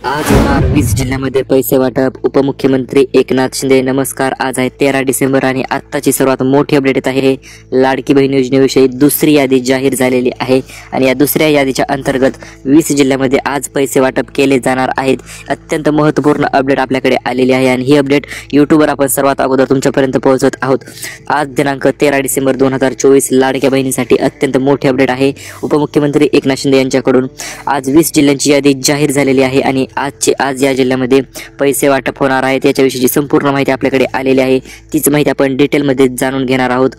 आज होणार 20 जिल्ह्यामध्ये पैसे वाटप. उपमुख्यमंत्री एकनाथ शिंदे. नमस्कार. आज आहे 13 डिसेंबर आणि आत्ताची सर्वात मोठी अपडेट येत आहे. लाडकी बहीण योजनेविषयी दुसरी यादी जाहीर झालेली आहे आणि या दुसऱ्या यादीच्या अंतर्गत 20 जिल्ह्यामध्ये आज पैसे वाटप केले जाणार आहेत. अत्यंत महत्त्वपूर्ण अपडेट आपल्याकडे आलेली आहे आणि ही अपडेट यूट्यूबवर आपण सर्वात अगोदर तुमच्यापर्यंत पोहोचवत आहोत. आज दिनांक 13 डिसेंबर 2024 लाडक्या बहिणीसाठी अत्यंत मोठी अपडेट आहे. उपमुख्यमंत्री एकनाथ शिंदे यांच्याकडून आज 20 जिल्ह्यांची यादी जाहीर झालेली आहे आणि आज या जिल्ह्यामध्ये पैसे वाटप होणार आहेत. याच्याविषयीची संपूर्ण माहिती आपल्याकडे आलेली आहे. तीच माहिती आपण डिटेलमध्ये जाणून घेणार आहोत.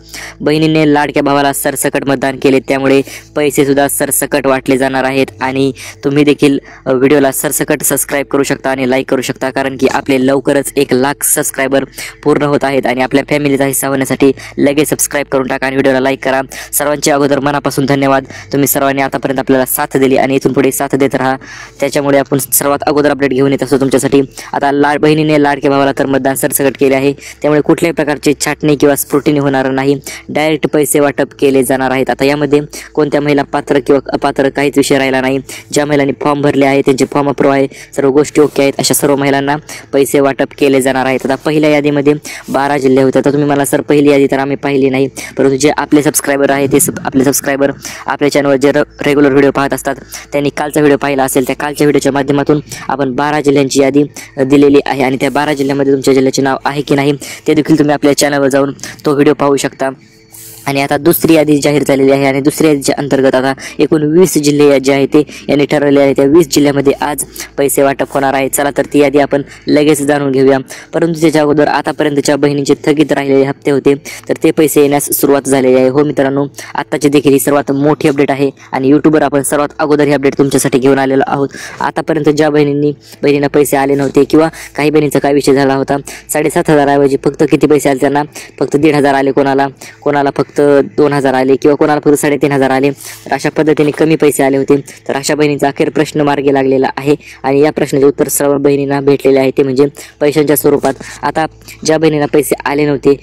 बहिणीने लाडक्या भावाला सरसकट मतदान केले, त्यामुळे पैसे सुद्धा सरसकट वाटले जाणार आहेत आणि तुम्ही देखील व्हिडिओला सरसकट सबस्क्राईब करू शकता आणि लाईक करू शकता, कारण की आपले लवकरच 1 लाख सबस्क्रायबर पूर्ण होत आहेत आणि आपल्या फॅमिलीचा हिस्सा होण्यासाठी लगेच सबस्क्राईब करून टाका आणि व्हिडिओला लाईक करा. सर्वांचे अगोदर मनापासून धन्यवाद. तुम्ही सर्वांनी आतापर्यंत आपल्याला साथ दिली आणि इथून पुढे साथ देत राहा. त्याच्यामुळे आपण सर्वात अगोदर अपडेट घेऊन येत असतो तुमच्यासाठी. आता बहिणीने लाडक्या भावाला तर मतदान सरसकट केले आहे, त्यामुळे कुठल्याही प्रकारची छाटणी किंवा स्क्रुटिनी होणार नाही. डायरेक्ट पैसे वाटप केले जाणार आहेत. आता यामध्ये कोणत्या महिला पात्र किंवा अपात्र काहीच विषय राहिला नाही. ज्या महिलांनी फॉर्म भरले आहे त्यांचे फॉर्म अप्रूव्ह आहे, सर्व गोष्टी ओके आहेत, अशा सर्व महिलांना पैसे वाटप केले जाणार आहेत. आता पहिल्या यादीमध्ये 12 जिल्हे होते. तर तुम्ही मला सर पहिली यादी तर आम्ही पाहिली नाही, परंतु जे आपले सबस्क्रायबर आहे ते आपले सबस्क्रायबर आपल्या चॅनलवर जे रेग्युलर व्हिडिओ पाहत असतात त्यांनी कालचा व्हिडिओ पाहिला असेल. त्या कालच्या व्हिडिओच्या माध्यमातून आपण 12 जिल्ह्यांची यादी दिलेली आहे आणि त्या 12 जिल्ह्यामध्ये तुमच्या जिल्ह्याचे नाव आहे की नाही ते देखील तुम्ही आपल्या चॅनलवर जाऊन तो व्हिडिओ पाहू शकता. आणि आता दुसरी यादी जाहीर झालेली आहे आणि दुसऱ्या यादीच्या अंतर्गत आता एकूण 20 जिल्हे जे आहेत ते यांनी ठरवले आहे. त्या 20 जिल्ह्यामध्ये आज पैसे वाटप होणार आहे. चला तर ती यादी आपण लगेच जाणून घेऊया. परंतु त्याच्या अगोदर आतापर्यंतच्या बहिणींचे थकीत राहिलेले हप्ते होते तर ते पैसे येण्यास सुरुवात झालेली आहे. हो मित्रांनो, आत्ताची देखील ही सर्वात मोठी अपडेट आहे आणि यूट्यूबवर आपण सर्वात अगोदर ही अपडेट तुमच्यासाठी घेऊन आलेलो आहोत. आतापर्यंत ज्या बहिणींना पैसे आले नव्हते किंवा काही बहिणींचा काय विषय झाला होता, 7,500 ऐवजी फक्त किती पैसे आले त्यांना, फक्त 1,500 आले, कोणाला फक्त 2,000 आले किंवा कोणाला फक्त 3,500 आले, तर अशा पद्धतीने कमी पैसे आले होते. तर अशा बहिणींचा अखेर प्रश्न मार्गी लागलेला आहे आणि या प्रश्नाचे उत्तर सर्व बहिणींना भेटलेले आहे, ते म्हणजे पैशांच्या स्वरूपात. आता ज्या बहिणींना पैसे आले नव्हते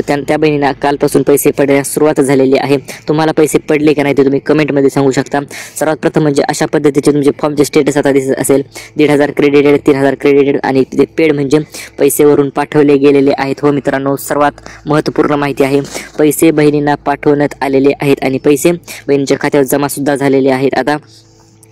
त्या बहिणींना कालपासून पैसे पडण्यास सुरुवात झालेली आहे. तुम्हाला पैसे पडले की नाही ते तुम्ही कमेंटमध्ये सांगू शकता. सर्वात प्रथम म्हणजे अशा पद्धतीचे तुमचे फॉर्मचे स्टेटस आता दिसत असेल. 1,500 क्रेडिटेड, 3,000 क्रेडिटेड आणि ते पेड म्हणजे पैसेवरून पाठवले गेलेले आहेत. हो मित्रांनो, सर्वात महत्त्वपूर्ण माहिती आहे. पैसे बहिणींना पाठवण्यात आलेले आहेत आणि पैसे बहिणीच्या खात्यावर जमा सुद्धा झालेले आहेत. आता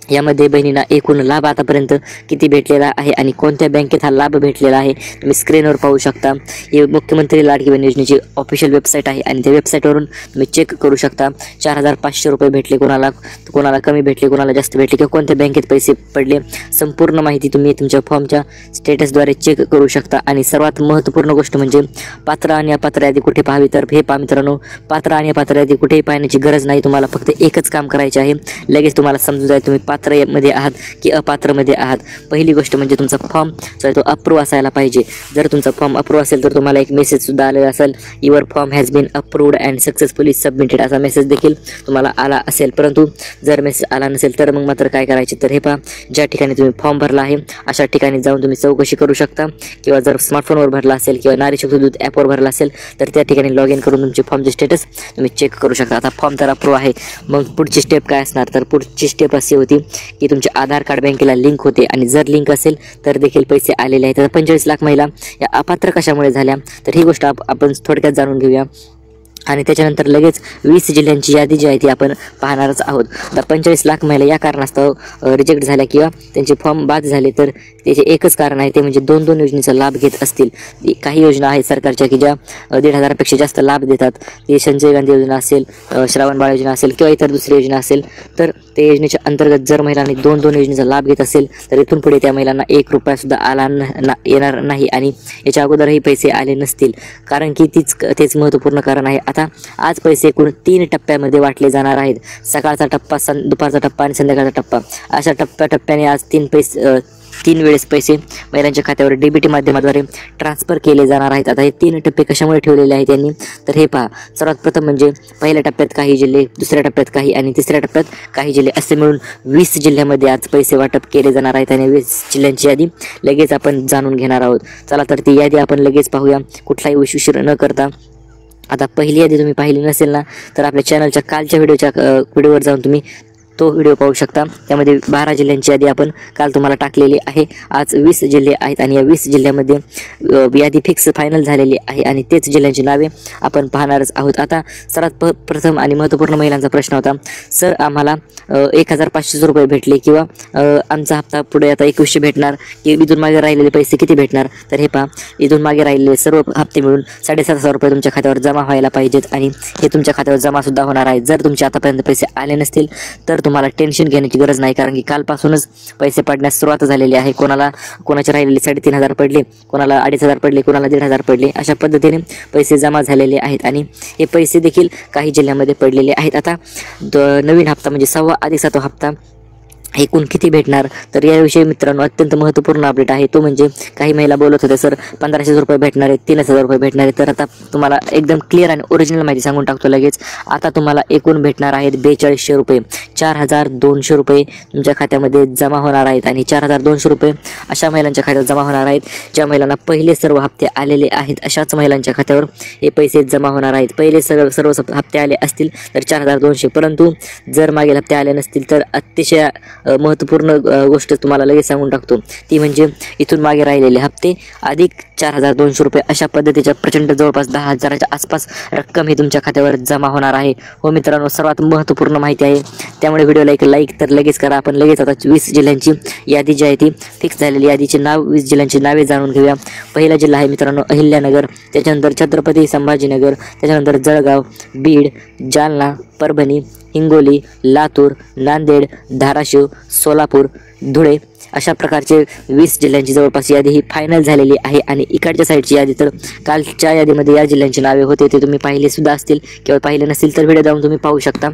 यामध्ये बहिणींना एकूण लाभ आतापर्यंत किती भेटलेला आहे आणि कोणत्या बँकेत हा लाभ भेटलेला आहे तुम्ही स्क्रीनवर पाहू शकता. ही मुख्यमंत्री लाडकी बहीण योजनेची ऑफिशियल वेबसाईट आहे आणि त्या वेबसाईटवरून तुम्ही चेक करू शकता. 4,500 रुपये भेटले, कोणाला कमी भेटले, कोणाला जास्त भेटले किंवा कोणत्या बँकेत पैसे पडले, संपूर्ण माहिती तुम्ही तुमच्या फॉर्मच्या स्टेटसद्वारे चेक करू शकता. आणि सर्वात महत्त्वपूर्ण गोष्ट म्हणजे पात्र आणि अपात्र यादी कुठे पाहावी, तर हे पहा मित्रांनो, पात्र आणि अपात्र यादी कुठेही पाहण्याची गरज नाही. तुम्हाला फक्त एकच काम करायचे आहे, लगेच तुम्हाला समजून जाईल तुम्ही पात्रमध्ये आहात की अपात्रमध्ये आहात. पहिली गोष्ट म्हणजे तुमचा फॉर्म तो अप्रूव्ह असायला पाहिजे. जर तुमचा फॉर्म अप्रूव्ह असेल तर तुम्हाला एक मेसेज सुद्धा आलेला असेल, your form has been approved and successfully submitted, असा मेसेज देखील तुम्हाला आला असेल. परंतु जर मेसेज आला नसेल तर मग मात्र काय करायचे, तर हे पहा, ज्या ठिकाणी तुम्ही फॉर्म भरला आहे अशा ठिकाणी जाऊन तुम्ही चौकशी करू शकता किंवा जर स्मार्टफोनवर भरला असेल किंवा नारी शक्ती दूत ॲपवर भरला असेल तर त्या ठिकाणी लॉग इन करून तुमचे फॉर्मचे स्टेटस तुम्ही चेक करू शकता. आता फॉर्म तर अप्रूव्ह आहे, मग पुढची स्टेप काय असणार, तर पुढची स्टेप अशी होती की तुमचे आधार कार्ड बँकेला लिंक होते आणि जर लिंक असेल तर देखील पैसे आलेले आहेत. आता 45 लाख महिला या अपात्र कशामुळे झाल्या, तर ही गोष्ट आपण थोडक्यात जाणून घेऊया आणि त्याच्यानंतर लगेच 20 जिल्ह्यांची यादी जी आहे ती आपण पाहणारच आहोत. तर 45 लाख महिला या कारणास्तव रिजेक्ट झाल्या किंवा त्यांचे फॉर्म बाद झाले, तर त्याचे एकच कारण आहे, ते म्हणजे 2-2 योजनेचा लाभ घेत असतील. काही योजना आहेत सरकारच्या की ज्या 1,500पेक्षा जास्त लाभ देतात. ती संजय गांधी योजना असेल, श्रावण बाळ योजना असेल किंवा इतर दुसरी योजना असेल, तर त्या योजनेच्या अंतर्गत जर महिलांनी 2-2 योजनेचा लाभ घेत असेल तर इथून पुढे त्या महिलांना 1 रुपया सुद्धा येणार नाही आणि याच्या अगोदरही पैसे आले नसतील, कारण की तेच महत्त्वपूर्ण कारण आहे. आता आज पैसे एकूण 3 टप्प्यामध्ये वाटले जाणार आहेत. सकाळचा टप्पा, दुपारचा टप्पा आणि संध्याकाळचा टप्पा, अशा टप्प्याने आज 3 वेळेस पैसे महिलांच्या खात्यावर डीबीटी माध्यमाद्वारे ट्रान्सफर केले जाणार आहेत. आता हे 3 टप्पे कशामुळे ठेवलेले आहेत त्यांनी, तर हे पहा, सर्वात प्रथम म्हणजे पहिल्या टप्प्यात काही जिल्हे, दुसऱ्या टप्प्यात काही आणि तिसऱ्या टप्प्यात काही जिल्हे, असे मिळून 20 जिल्ह्यामध्ये आज पैसे वाटप केले जाणार आहेत आणि 20 जिल्ह्यांची यादी लगेच आपण जाणून घेणार आहोत. चला तर ती यादी आपण लगेच पाहूया कुठलाही उशीर न करता. आता पहिली यादी तुम्ही पाहिली नसेल ना तर आपल्या चॅनलच्या कालच्या व्हिडिओवर जाऊन तुम्ही तो व्हिडिओ पाहू शकता। त्यामध्ये 12 जिल्ह्यांची यादी आपण काल तुम्हाला टाकलेली आहे। आज 20 जिल्हे आहेत आणि या 20 जिल्ह्यामध्ये यादी फिक्स फायनल झालेली आहे आणि तेच जिल्ह्यांची नावे आपण पाहणारच आहोत। आता सर्वात प्रथम आणि महत्त्वपूर्ण महिलांचा प्रश्न होता, सर आम्हाला 1500 रुपये भेटले किंवा आमचा हप्ता पुढे आता 2100 भेटणार की इथून मागे राहिलेले पैसे किती भेटणार? तर हे पहा, इथून मागे राहिलेले सर्व हप्ते मिळून 7,500 रुपये तुमच्या खात्यावर जमा व्हायला पाहिजेत आणि हे तुमच्या खात्यावर जमा सुद्धा होणार आहे। जर तुमचे आतापर्यंत पैसे आले नसतील तर तुम्हाला टेन्शन घेण्याची गरज नाही, कारण की कालपासूनच पैसे पडण्यास सुरुवात झालेली आहे। कोणाचे राहिलेले 3,500 पडले, कोणाला 2,500 पडले, कोणाला 1,500 पडले, अशा पद्धतीने पैसे जमा झालेले आहेत आणि हे पैसे देखील काही जिल्ह्यामध्ये पडलेले आहेत। आता नवीन हप्ता म्हणजे 6वा अधिक 7वा हप्ता एकूण किती भेटणार? तर याविषयी मित्रांनो अत्यंत महत्त्वपूर्ण अपडेट आहे। तो म्हणजे काही महिला बोलत होत्या, सर 1,500 रुपये भेटणार आहेत, 3,000 रुपये भेटणार आहेत। तर आता तुम्हाला एकदम क्लिअर आणि ओरिजिनल माहिती सांगून टाकतो लगेच। आता तुम्हाला एकूण भेटणार आहेत 4200 रुपये, 4,200 रुपये तुमच्या खात्यामध्ये जमा होणार आहेत आणि 4,200 रुपये अशा महिलांच्या खात्यात जमा होणार आहेत ज्या महिलांना पहिले सर्व हप्ते आलेले आहेत। अशाच महिलांच्या खात्यावर हे पैसे जमा होणार आहेत। पहिले सर्व हप्ते आले असतील तर 4,200, परंतु जर मागील हप्ते आले नसतील तर अतिशय महत्त्वपूर्ण गोष्ट तुम्हाला लगेच सांगून टाकतो, ती म्हणजे इथून मागे राहिलेले हप्ते अधिक 4,200 रुपये अशा पद्धतीच्या प्रचंड जवळपास 10,000च्या आसपास रक्कम ही तुमच्या खात्यावर जमा होणार आहे। हो मित्रांनो, सर्वात महत्त्वपूर्ण माहिती आहे, त्यामुळे व्हिडिओला एक लाईक तर लगेच करा। आपण लगेच आता 20 जिल्ह्यांची यादी जी आहे ती फिक्स झालेली यादीचे नाव 20 जिल्ह्यांची नावे जाणून घेऊया। पहिला जिल्हा आहे मित्रांनो अहिल्यानगर, त्याच्यानंतर छत्रपती संभाजीनगर, त्याच्यानंतर जळगाव, बीड, जालना, परभणी, हिंगोली, लातूर, नांदेड, धाराशिव, सोलापूर, धुळे अशा प्रकारचे 20 जिल्ह्यांची जवळपास यादी ही फायनल झालेली आहे। आणि इकडच्या साईडची यादी तर कालच्या यादीमध्ये या जिल्ह्यांची नावे होते, ते तुम्ही पाहिले सुद्धा असतील किंवा पाहिले नसतील तर व्हिडिओ जाऊन तुम्ही पाहू शकता।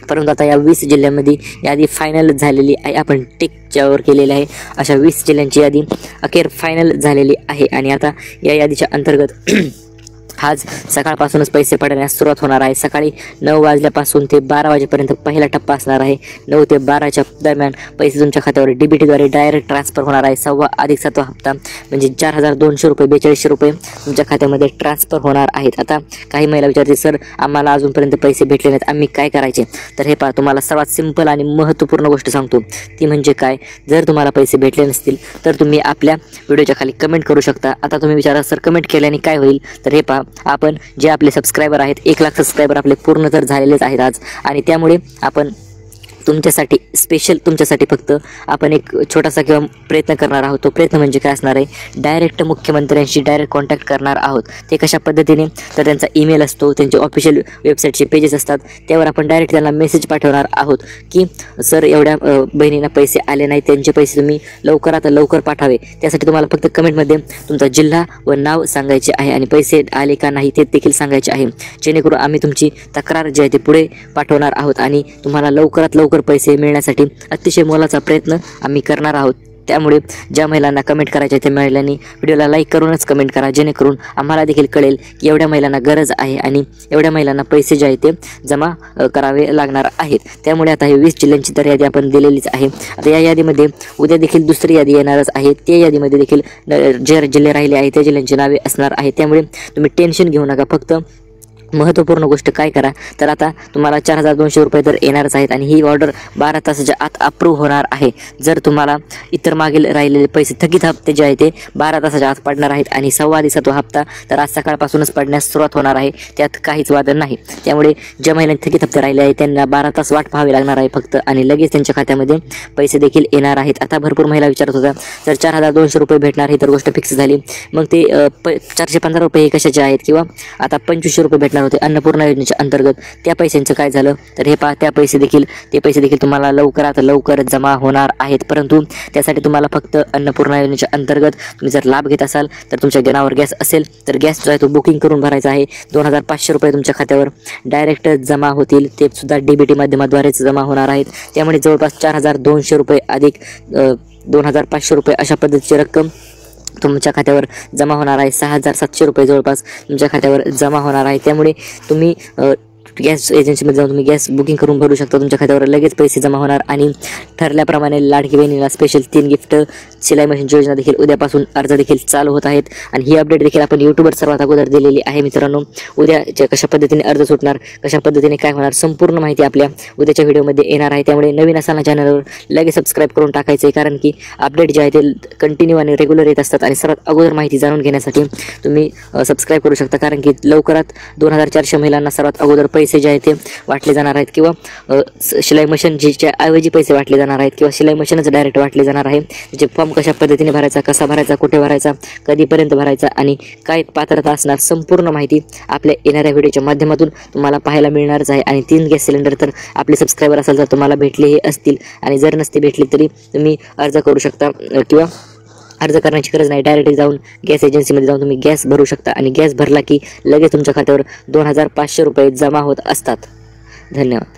परंतु आता या 20 जिल्ह्यांमध्ये यादी फायनल झालेली आहे, आपण टिकच्यावर केलेले आहे। अशा 20 जिल्ह्यांची यादी अखेर फायनल झालेली आहे आणि आता या यादीच्या अंतर्गत आज सकाळपासूनच पैसे पडण्यास सुरुवात होणार आहे। सकाळी 9 वाजल्यापासून ते 12 वाजेपर्यंत पहिला टप्पा असणार आहे। 9 ते 12च्या दरम्यान पैसे तुमच्या खात्यावर डीबीटीद्वारे डायरेक्ट ट्रान्सफर होणार आहे। 6वा अधिक 7वा हप्ता म्हणजे 4,200 रुपये, 4200 रुपये तुमच्या खात्यामध्ये ट्रान्सफर होणार आहेत। आता काही महिला विचारते, सर आम्हाला अजूनपर्यंत पैसे भेटले नाहीत, आम्ही काय करायचे? तर हे पहा, तुम्हाला सर्वात सिंपल आणि महत्त्वपूर्ण गोष्ट सांगतो, ती म्हणजे काय, जर तुम्हाला पैसे भेटले नसतील तर तुम्ही आपल्या व्हिडिओच्या खाली कमेंट करू शकता। आता तुम्ही विचारा, सर कमेंट केल्याने काय होईल? तर हे पहा, आपण जे आपले सबस्क्रायबर आहेत 1 लाख सबस्क्रायबर आपले पूर्ण तर झालेलेच आहेत आज, आणि त्यामुळे आपण तुमच्यासाठी स्पेशल तुमच्यासाठी फक्त आपण एक छोटासा किंवा प्रयत्न करणार आहोत। तो प्रयत्न म्हणजे काय असणार आहे, डायरेक्ट मुख्यमंत्र्यांशी डायरेक्ट कॉन्टॅक्ट करणार आहोत। ते कशा पद्धतीने, तर त्यांचा ईमेल असतो, त्यांचे ऑफिशियल वेबसाईटचे पेजेस असतात, त्यावर आपण डायरेक्ट त्यांना मेसेज पाठवणार आहोत की सर एवढ्या बहिणींना पैसे आले नाही, त्यांचे पैसे तुम्ही लवकरात लवकर पाठवावे। त्यासाठी तुम्हाला फक्त कमेंटमध्ये तुमचा जिल्हा व नाव सांगायचे आहे आणि पैसे आले का नाही ते देखील सांगायचे आहे, जेणेकरून आम्ही तुमची तक्रार जी आहे ते पुढे पाठवणार आहोत आणि तुम्हाला लवकरात लवकर पैसे मिळण्यासाठी अतिशय मोलाचा प्रयत्न आम्ही करणार आहोत। त्यामुळे ज्या महिलांना कमेंट करायच्या त्या महिलांनी व्हिडिओला लाईक करूनच कमेंट करा, जेणेकरून आम्हाला देखील कळेल की एवढ्या महिलांना गरज आहे आणि एवढ्या महिलांना पैसे जे आहे ते जमा करावे लागणार आहेत। त्यामुळे आता हे 20 जिल्ह्यांची तर यादी आपण दिलेलीच आहे। आता या यादीमध्ये उद्या देखील दुसरी यादी येणारच आहे, त्या यादीमध्ये देखील जे जिल्हे राहिले आहेत त्या जिल्ह्यांची नावे असणार आहे। त्यामुळे तुम्ही टेन्शन घेऊ नका, फक्त महत्त्वपूर्ण गोष्ट काय करा, तर आता तुम्हाला 4,200 रुपये तर येणारच आहेत आणि ही ऑर्डर 12 तासाच्या आत अप्रूव्ह होणार आहे। जर तुम्हाला इतर मागील राहिलेले पैसे थकीत हप्ते जे आहे ते 12 तासाच्या आत पडणार आहेत आणि 6वा अधिक 7वा हप्ता तर आज सकाळपासूनच पडण्यास सुरुवात होणार आहे, त्यात काहीच वाद नाही। त्यामुळे ज्या महिलांनी थकीत हप्ते राहिले आहेत त्यांना 12 तास वाट पाहावी लागणार आहे फक्त, आणि लगेच त्यांच्या खात्यामध्ये पैसे देखील येणार आहेत। आता भरपूर महिला विचारत होत्या, जर 4,200 रुपये भेटणार ही तर गोष्ट फिक्स झाली, मग ते 415 रुपये हे कशाचे आहेत, किंवा आता 2500 रुपये भेटणार होते अन्नपूर्णा योजनेच्या अंतर्गत, त्या पैशांचं काय झालं? तर हे पहा, ते पैसे देखील तुम्हाला लवकरात लवकर जमा होणार आहेत। परंतु त्यासाठी तुम्हाला फक्त अन्नपूर्णा योजनेच्या अंतर्गत तुम्ही जर लाभ घेत असाल तर तुमच्या नावावर गॅस असेल तर गॅस जो आहे तो बुकिंग करून भरायचा आहे। 2,500 रुपये तुमच्या खात्यावर डायरेक्ट जमा होतील, ते सुद्धा डीबीटी माध्यमाद्वारेच जमा होणार आहेत। त्यामुळे जवळपास 4,200 रुपये अधिक 2,500 रुपये अशा पद्धतीची रक्कम तुमच्या खात्यावर जमा होणार आहे। 6,700 रुपये जवळपास तुमच्या खात्यावर जमा होणार आहे। त्यामुळे तुम्ही गॅस एजन्सीमध्ये जाऊन तुम्ही गॅस बुकिंग करून भरू शकता. तुमच्या खात्यावर लगेच पैसे जमा होणार आणि ठरल्याप्रमाणे लाडकी बहिणीला स्पेशल 3 गिफ्ट शिलाई मशीनची योजना देखील उद्यापासून अर्ज देखील चालू होत आहेत. आणि ही अपडेट देखील आपण यूट्यूबवर सर्वात अगोदर दिलेली आहे मित्रांनो. उद्या कशा पद्धतीने अर्ज सुटणार, कशा पद्धतीने काय होणार, संपूर्ण माहिती आपल्या उद्याच्या व्हिडिओमध्ये येणार आहे. त्यामुळे नवीन असताना चॅनलवर लगेच सबस्क्राईब करून टाकायचं आहे, कारण की अपडेट जे आहे ते कंटिन्यू आणि रेग्युलर येत असतात. आणि सर्वात अगोदर माहिती जाणून घेण्यासाठी तुम्ही सबस्क्राईब करू शकता, कारण की लवकरात 2400 महिलांना सर्वात अगोदर पैसे जे आहेत ते वाटले जाणार आहेत, किंवा शिलाई मशीनच्या ऐवजी पैसे वाटले जाणार आहेत, किंवा शिलाई मशीनच डायरेक्ट वाटले जाणार आहे. त्याचे फॉर्म कशा पद्धतीने भरायचा, कसा भरायचा, कुठे भरायचा, कधीपर्यंत भरायचा आणि काय पात्रता असणार, संपूर्ण माहिती आपल्या येणाऱ्या व्हिडिओच्या माध्यमातून तुम्हाला पाहायला मिळणारच आहे. आणि 3 गॅस सिलेंडर तर आपले सबस्क्रायबर असाल तर तुम्हाला भेटलेही असतील, आणि जर नसते भेटले तरी तुम्ही अर्ज करू शकता, किंवा अर्ज करण्याची गरज नाही, डायरेक्ट जाऊन गॅस एजन्सीमध्ये जाऊन तुम्ही गॅस भरू शकता. आणि गॅस भरला की लगेच तुमच्या खात्यावर 2500 रुपये जमा होत असतात. धन्यवाद.